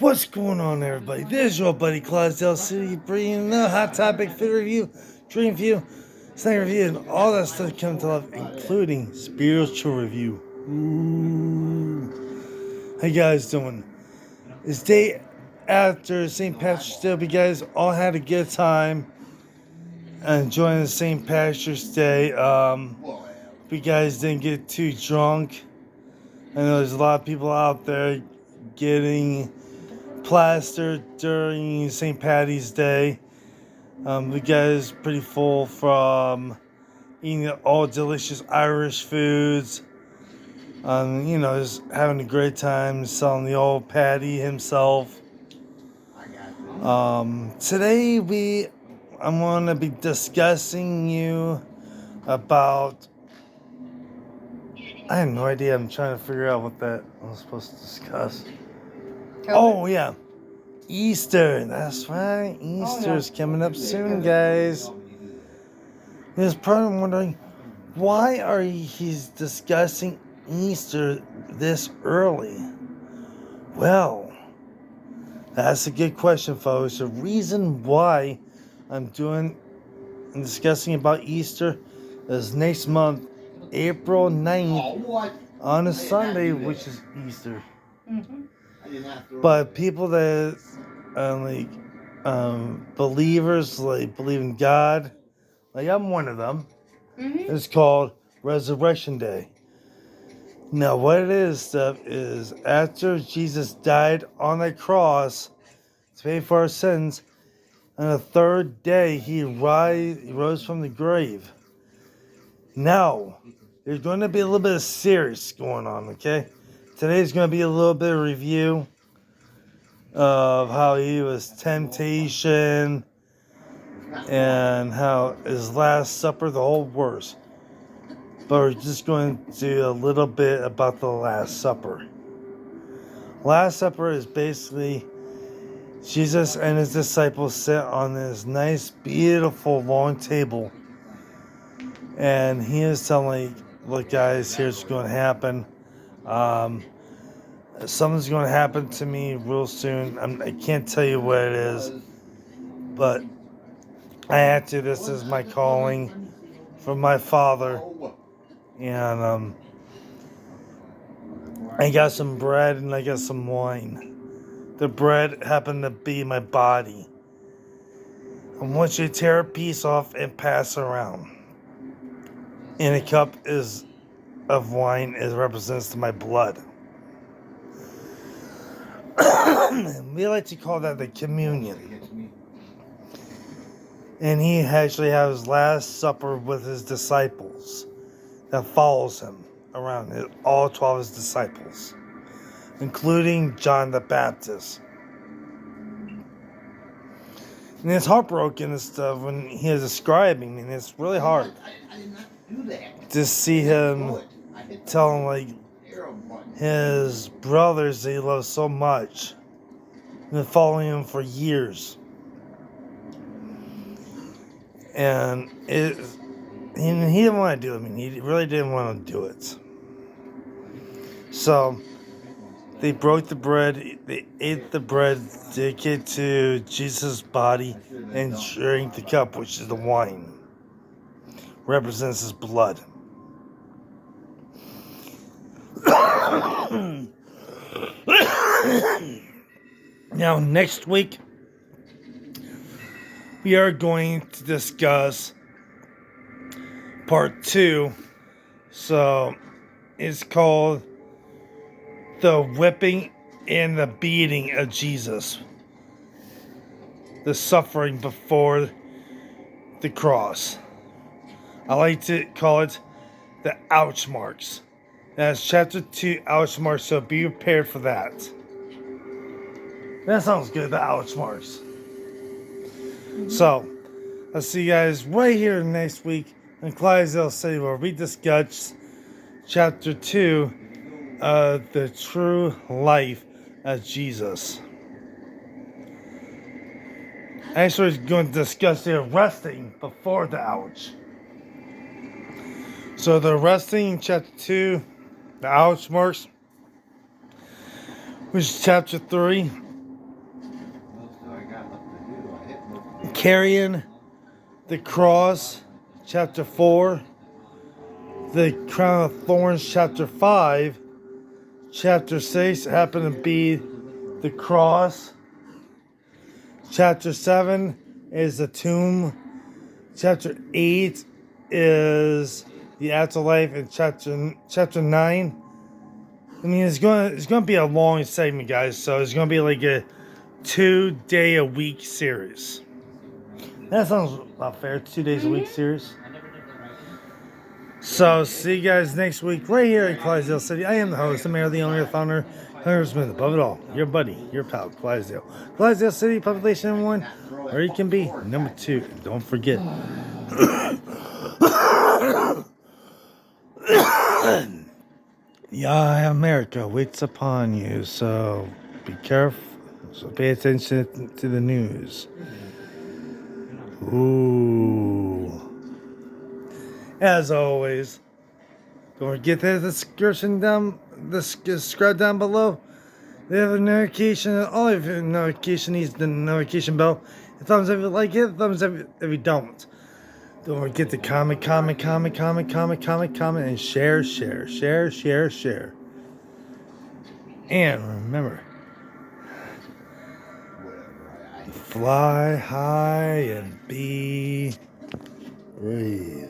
What's going on, everybody? This is your buddy Clydesdale City, bringing the hot topic, fit review, dream review, snack review, and all that stuff coming to life, including spiritual review. Ooh. How you guys doing? It's day after St. Patrick's Day. Hope you guys all had a good time enjoying the St. Patrick's Day. Hope you guys didn't get too drunk. I know there's a lot of people out there getting plastered during St. Patty's Day. The guys pretty full from eating all delicious Irish foods. Just having a great time selling the old Patty himself. Today I'm going to be discussing you about. I have no idea. I'm trying to figure out what that I was supposed to discuss. Oh yeah. Easter, that's right. Easter's coming up soon, guys. You're probably wondering, why are he's discussing Easter this early? Well, that's a good question, folks. The reason why I'm discussing about Easter is next month, April 9th, on a Sunday, which is Easter. Mm-hmm. But people that believers, like believe in God, like I'm one of them. Mm-hmm. It's called Resurrection Day. Now, what it is after Jesus died on the cross to pay for our sins, on the third day he rose from the grave. Now, there's going to be a little bit of serious going on. Okay, today's going to be a little bit of review of how he was temptation and how his Last Supper, the whole verse. But we're just going to do a little bit about the Last Supper. Last Supper is basically Jesus and his disciples sit on this nice, beautiful, long table. And he is telling, look guys, here's what's going to happen. Something's going to happen to me real soon. I can't tell you what it is, but I had to. This is my calling from my Father. And I got some bread and I got some wine. The bread happened to be my body. I want you to tear a piece off and pass around. And a cup of wine represents my blood. We like to call that the communion. And he actually has his Last Supper with his disciples that follows him around, all 12 of his disciples, including John the Baptist. And it's heartbroken and stuff when he is describing, and it's really hard to see him telling like his brothers that he loves so much and been following him for years. And he didn't want to do it. I mean, he really didn't want to do it. So they broke the bread. They ate the bread dedicated to Jesus' body and drank the cup, which is the wine. Represents his blood. Now, next week, we are going to discuss part 2. So, it's called The Whipping and the Beating of Jesus. The suffering before the cross. I like to call it the ouch marks. That's chapter 2, ouch marks, so be prepared for that. That sounds good, the ouch marks. So, I'll see you guys right here next week in Clydesdale City, where we discuss chapter 2 of the true life of Jesus. Actually, we're going to discuss the arresting before the ouch. So, the arresting in chapter 2, the ouch marks, which is chapter 3. carrying the cross, chapter 4. The crown of thorns, chapter 5. Chapter 6 happened to be the cross. Chapter 7 is the tomb. Chapter 8 is the afterlife. And chapter 9. I mean, it's going to be a long segment, guys. So it's going to be like a 2-day-a-week series. That sounds about fair. 2 days a week series. So see you guys next week right here in Clydesdale City. I am the host, the mayor, the owner, the founder, Hunter Smith. Above it all, your buddy, your pal, Clydesdale. Clydesdale City, population number 1, or you can be number 2. Don't forget. Yeah, America waits upon you, so be careful. So pay attention to the news. Ooh. As always, don't forget that the description down below. They have a notification. All of your notification needs the notification bell. A thumbs up if you like it. Thumbs up if you don't. Don't forget to comment, and share. And remember, fly high and be brave.